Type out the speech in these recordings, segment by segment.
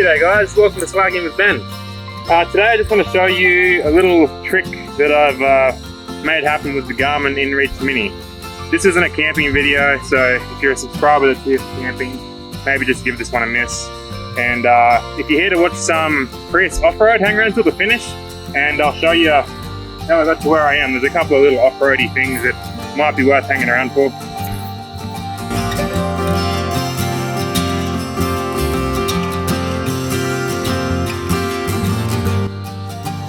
G'day guys, welcome to Swagging with Ben. Today I just want to show you a little trick that I've made happen with the Garmin InReach Mini. This isn't a camping video, so if you're a subscriber that's here for camping, maybe just give this one a miss. And if you're here to watch some Prius off-road, hang around till the finish and I'll show you how I got to where I am. There's a couple of little off-roady things that might be worth hanging around for.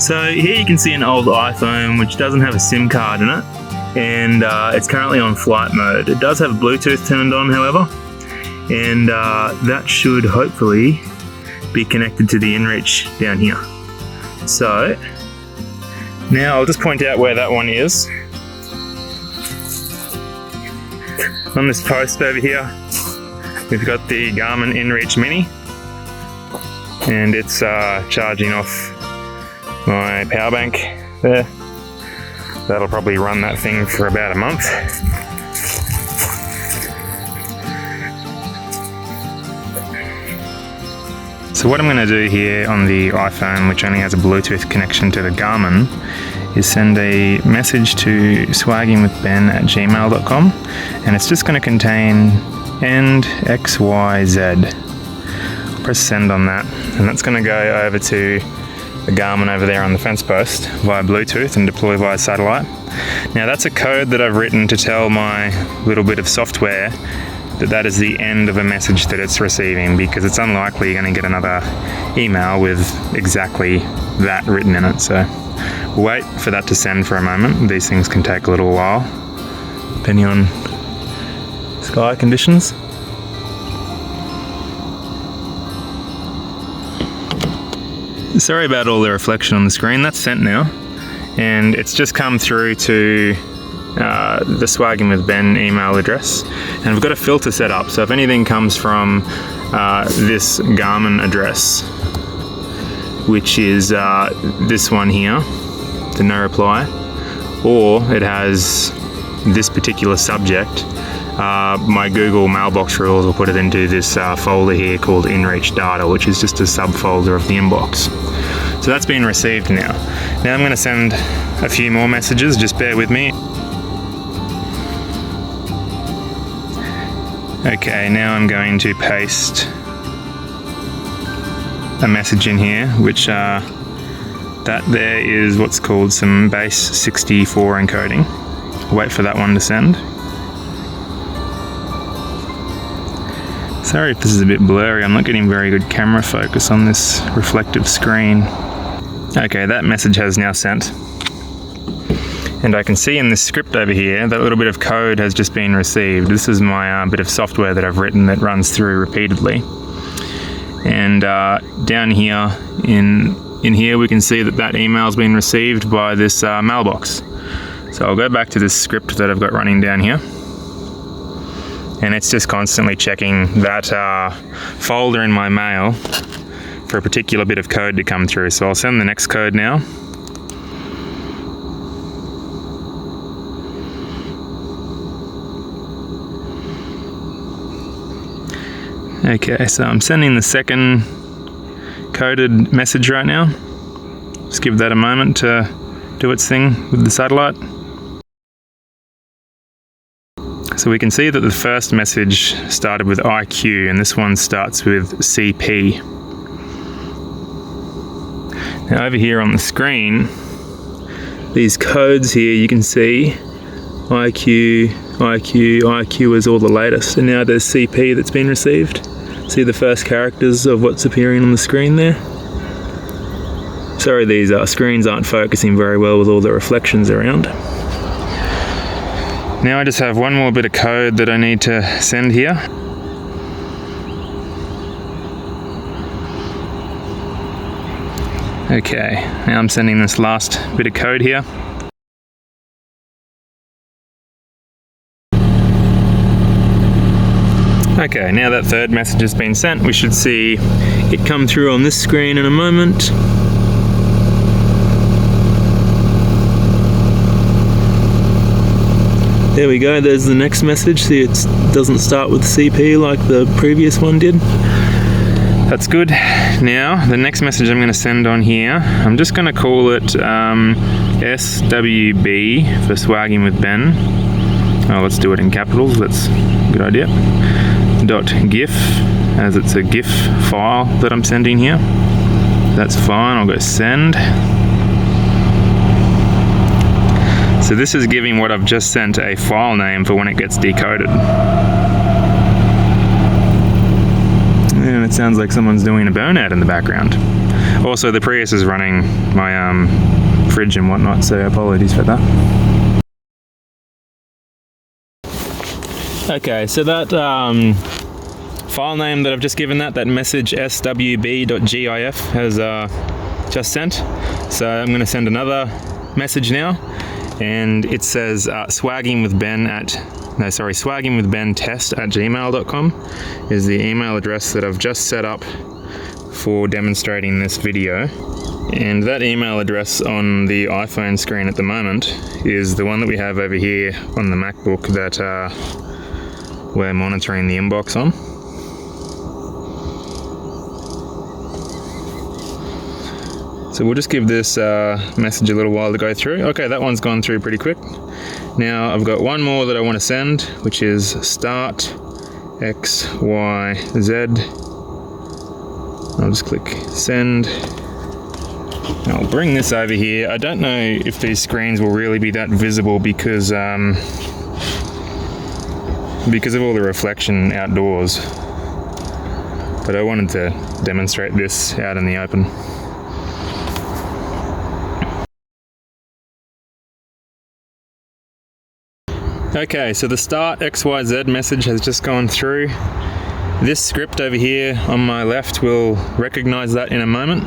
So here you can see an old iPhone which doesn't have a SIM card in it, and it's currently on flight mode. It does have Bluetooth turned on, however, and that should hopefully be connected to the InReach down here. So now I'll just point out where that one is. On this post over here, we've got the Garmin InReach Mini, and it's charging off my power bank there. That'll probably run that thing for about a month. So what I'm going to do here on the iPhone, which only has a Bluetooth connection to the Garmin, is send a message to swaggingwithben@gmail.com, and it's just going to contain end XYZ. Press send on that, and that's going to go over to the Garmin over there on the fence post via Bluetooth and deploy via satellite. Now that's a code that I've written to tell my little bit of software that that is the end of a message that it's receiving, because it's unlikely you're going to get another email with exactly that written in it. So we'll wait for that to send for a moment. These things can take a little while depending on sky conditions. Sorry about all the reflection on the screen. That's sent now, and it's just come through to the Swagging with Ben email address, and I've got a filter set up, so if anything comes from this Garmin address, which is this one here, the no reply, or it has this particular subject, my Google mailbox rules will put it into this folder here called InReach Data, which is just a subfolder of the inbox. So that's been received now. Now I'm going to send a few more messages, just bear with me. Okay, now I'm going to paste a message in here, which that there is what's called some base 64 encoding. Wait for that one to send. Sorry if this is a bit blurry, I'm not getting very good camera focus on this reflective screen. Okay, that message has now sent. And I can see in this script over here, that little bit of code has just been received. This is my bit of software that I've written that runs through repeatedly. And down here, in here we can see that that email's been received by this mailbox. So I'll go back to this script that I've got running down here. And it's just constantly checking that folder in my mail for a particular bit of code to come through. So I'll send the next code now. Okay, so I'm sending the second coded message right now. Just give that a moment to do its thing with the satellite. So we can see that the first message started with IQ, and this one starts with CP. Now over here on the screen, these codes here, you can see IQ, IQ, IQ is all the latest, and now there's CP that's been received. See the first characters of what's appearing on the screen there? Sorry, these screens aren't focusing very well with all the reflections around. Now I just have one more bit of code that I need to send here. Okay, now I'm sending this last bit of code here. Okay, now that third message has been sent, we should see it come through on this screen in a moment. There we go, there's the next message. See, it doesn't start with CP like the previous one did. That's good. Now, the next message I'm going to send on here, I'm just going to call it SWB for Swagging with Ben. Oh, let's do it in capitals. That's a good idea. .gif, as it's a GIF file that I'm sending here. That's fine. I'll go send. So this is giving what I've just sent a file name for when it gets decoded. And it sounds like someone's doing a burnout in the background. Also, the Prius is running my fridge and whatnot, so apologies for that. Okay, so that file name that I've just given that message swb.gif has just sent. So I'm going to send another message now, and it says swaggingwithbentest@gmail.com is the email address that I've just set up for demonstrating this video. And that email address on the iPhone screen at the moment is the one that we have over here on the MacBook that we're monitoring the inbox on. So we'll just give this message a little while to go through. Okay, that one's gone through pretty quick. Now I've got one more that I want to send, which is start XYZ. I'll just click send. I'll bring this over here. I don't know if these screens will really be that visible because of all the reflection outdoors. But I wanted to demonstrate this out in the open. Okay, so the start XYZ message has just gone through. This script over here on my left will recognize that in a moment.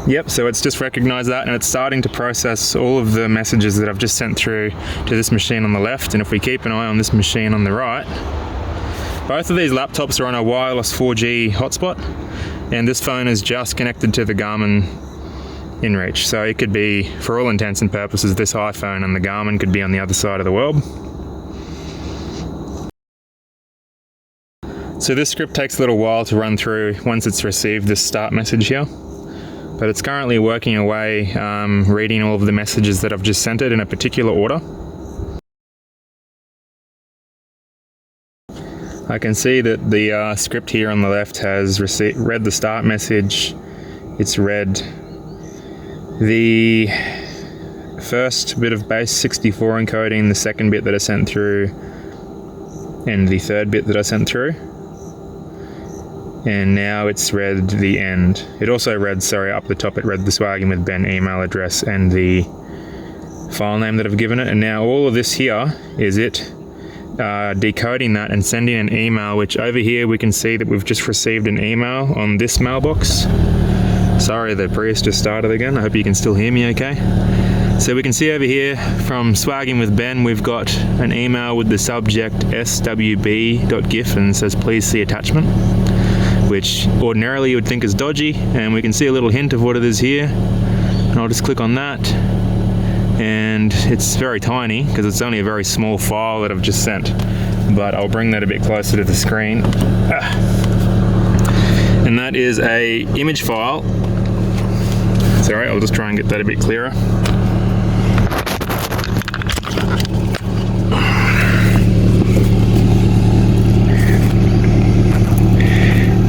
Yep, so it's just recognized that, and it's starting to process all of the messages that I've just sent through to this machine on the left. And if we keep an eye on this machine on the right, both of these laptops are on a wireless 4G hotspot, and this phone is just connected to the Garmin InReach. So it could be, for all intents and purposes, this iPhone and the Garmin could be on the other side of the world. So this script takes a little while to run through once it's received this start message here. But it's currently working away, reading all of the messages that I've just sent it in a particular order. I can see that the script here on the left has read the start message. It's read the first bit of base 64 encoding, the second bit that I sent through, and the third bit that I sent through. And now it's read the end. It also read, up the top, it read the Swagging with Ben email address and the file name that I've given it. And now all of this here is it decoding that and sending an email, which over here we can see that we've just received an email on this mailbox. Sorry, the Prius just started again. I hope you can still hear me okay. So we can see over here from Swagging with Ben, we've got an email with the subject swb.gif and it says please see attachment, which ordinarily you would think is dodgy, and we can see a little hint of what it is here. And I'll just click on that, and it's very tiny because it's only a very small file that I've just sent, but I'll bring that a bit closer to the screen. And that is a image file. Sorry, I'll just try and get that a bit clearer.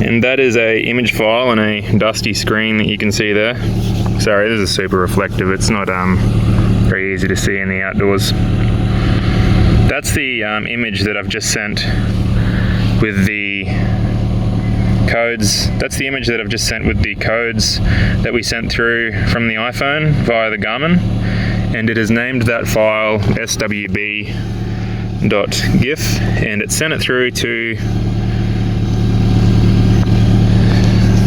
And that is a image file on a dusty screen that you can see there. Sorry, this is super reflective. It's not very easy to see in the outdoors. That's the image that I've just sent with the codes. That's the image that I've just sent with the codes that we sent through from the iPhone via the Garmin. And it has named that file swb.gif, and it sent it through to...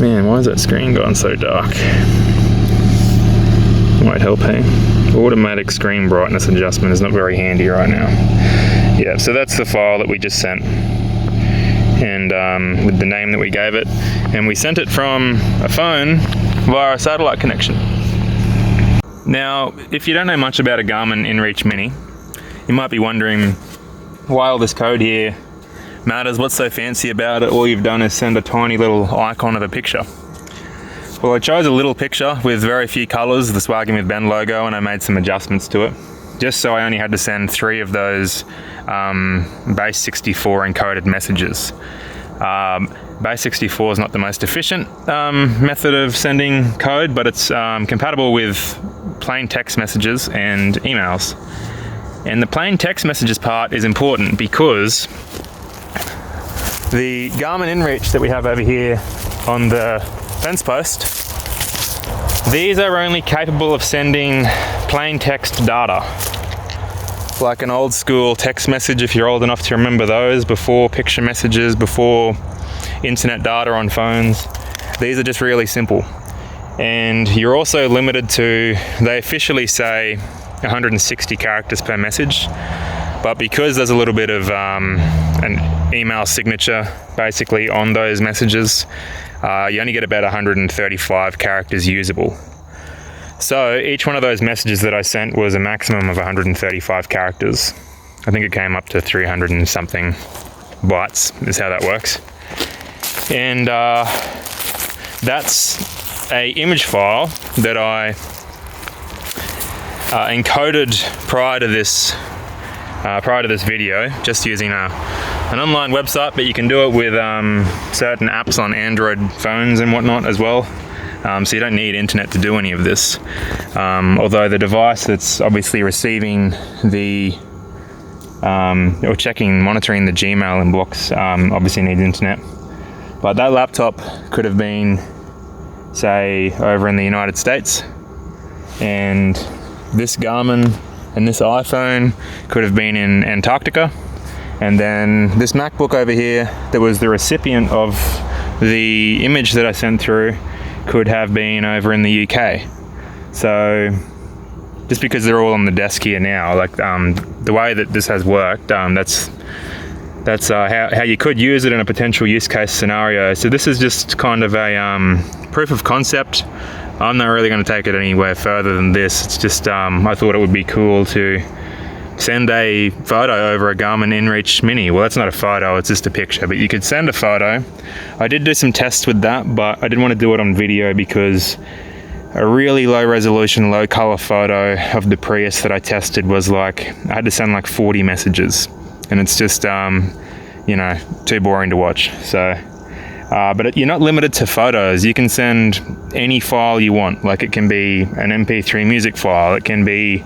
Man, why is that screen gone so dark? Might help, hey? Automatic screen brightness adjustment is not very handy right now. Yeah, so that's the file that we just sent, and with the name that we gave it, and we sent it from a phone via a satellite connection. Now, if you don't know much about a Garmin InReach Mini, you might be wondering why all this code here matters. What's so fancy about it? All you've done is send a tiny little icon of a picture. Well, I chose a little picture with very few colours, the Swagging with Ben logo, and I made some adjustments to it, just so I only had to send 3 of those base 64 encoded messages. Base 64 is not the most efficient method of sending code, but it's compatible with plain text messages and emails. And the plain text messages part is important because the Garmin InReach that we have over here on the fence post, these are only capable of sending plain text data. Like an old school text message, if you're old enough to remember those, before picture messages, before internet data on phones. These are just really simple. And you're also limited to, they officially say 160 characters per message, but because there's a little bit of an email signature basically on those messages, you only get about 135 characters usable. So each one of those messages that I sent was a maximum of 135 characters. I think it came up to 300 and something bytes is how that works. And that's a image file that I encoded prior to this video, just using an online website, but you can do it with certain apps on Android phones and whatnot as well. So you don't need internet to do any of this. Although the device that's obviously receiving the or monitoring the Gmail inbox obviously needs internet. But that laptop could have been, say, over in the United States, and this Garmin and this iPhone could have been in Antarctica, and then this MacBook over here that was the recipient of the image that I sent through could have been over in the UK. So just because they're all on the desk here now, like the way that this has worked, that's how you could use it in a potential use case scenario. So this is just kind of a proof of concept. I'm not really going to take it anywhere further than this. It's just I thought it would be cool to send a photo over a Garmin InReach Mini. Well, that's not a photo, it's just a picture, but you could send a photo. I did do some tests with that, but I didn't want to do it on video because a really low resolution, low color photo of the Prius that I tested was like, I had to send like 40 messages, and it's just too boring to watch. So but you're not limited to photos. You can send any file you want. Like it can be an MP3 music file, it can be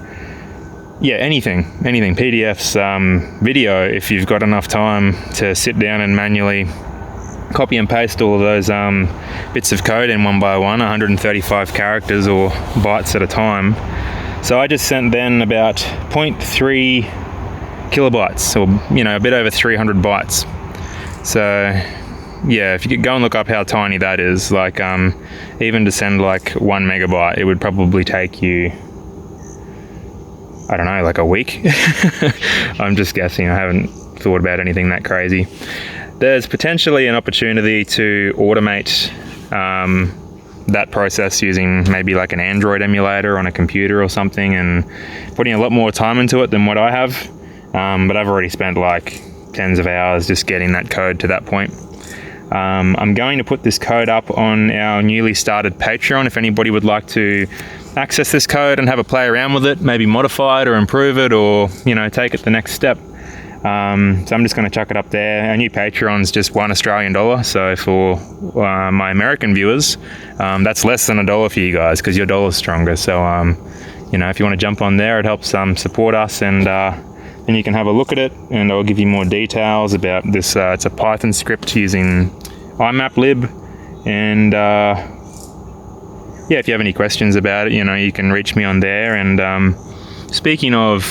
anything, PDFs, video, if you've got enough time to sit down and manually copy and paste all of those bits of code in one by one, 135 characters or bytes at a time. So I just sent then about 0.3 kilobytes, or a bit over 300 bytes. So if you could go and look up how tiny that is, like even to send like 1 megabyte, it would probably take you, I don't know, like a week. I'm just guessing, I haven't thought about anything that crazy. There's potentially an opportunity to automate that process using maybe like an Android emulator on a computer or something, and putting a lot more time into it than what I have. But I've already spent like tens of hours just getting that code to that point. I'm going to put this code up on our newly started Patreon if anybody would like to access this code and have a play around with it, maybe modify it or improve it, or take it the next step. So I'm just going to chuck it up there. Our new Patreon's just $1 Australian, so for my American viewers, that's less than $1 for you guys because your dollar's stronger. So if you want to jump on there, it helps support us, and you can have a look at it, and I'll give you more details about this. It's a Python script using IMAP-lib, and if you have any questions about it, you can reach me on there. And speaking of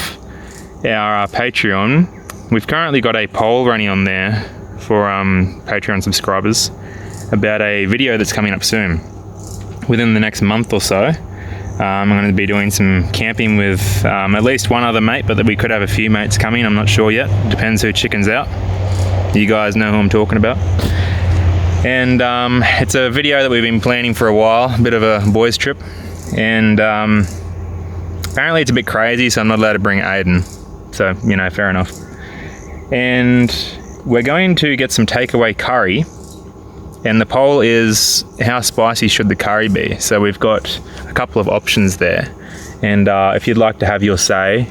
our Patreon, we've currently got a poll running on there for Patreon subscribers about a video that's coming up soon, within the next month or so. I'm going to be doing some camping with at least one other mate, but that we could have a few mates coming. I'm not sure yet. Depends who chickens out. You guys know who I'm talking about. And it's a video that we've been planning for a while, a bit of a boys trip. And apparently it's a bit crazy, so I'm not allowed to bring Aiden. So, fair enough. And we're going to get some takeaway curry, and the poll is how spicy should the curry be. So we've got a couple of options there, and if you'd like to have your say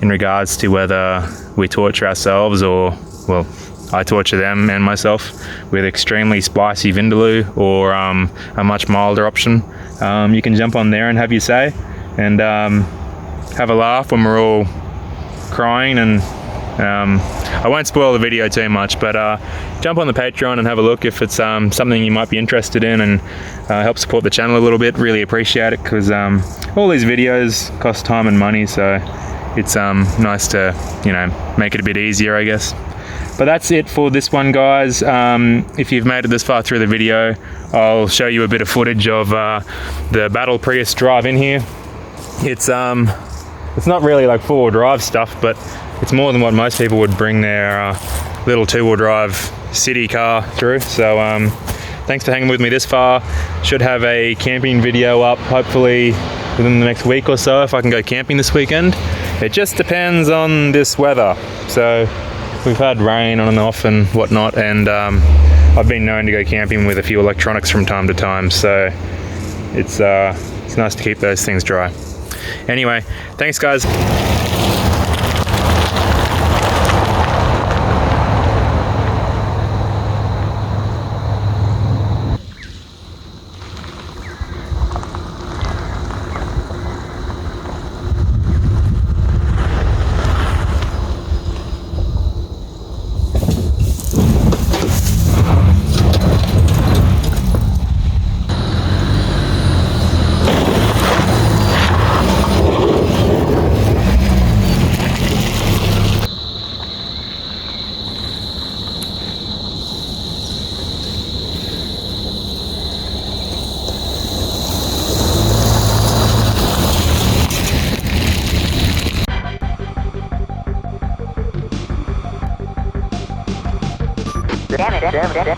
in regards to whether we torture ourselves or, well, I torture them and myself with extremely spicy vindaloo or a much milder option, you can jump on there and have your say, and have a laugh when we're all crying. And I won't spoil the video too much, but jump on the Patreon and have a look if it's something you might be interested in, and help support the channel a little bit. Really appreciate it, because all these videos cost time and money, so it's nice to, you know, make it a bit easier, I guess. But that's it for this one, guys. If you've made it this far through the video, I'll show you a bit of footage of the Battle Prius drive in here. It's not really like four-wheel drive stuff, but it's more than what most people would bring their little two-wheel drive city car through. So thanks for hanging with me this far. Should have a camping video up hopefully within the next week or so if I can go camping this weekend. It just depends on this weather. So we've had rain on and off and whatnot, and I've been known to go camping with a few electronics from time to time, so it's nice to keep those things dry. Anyway, thanks guys. Damn it.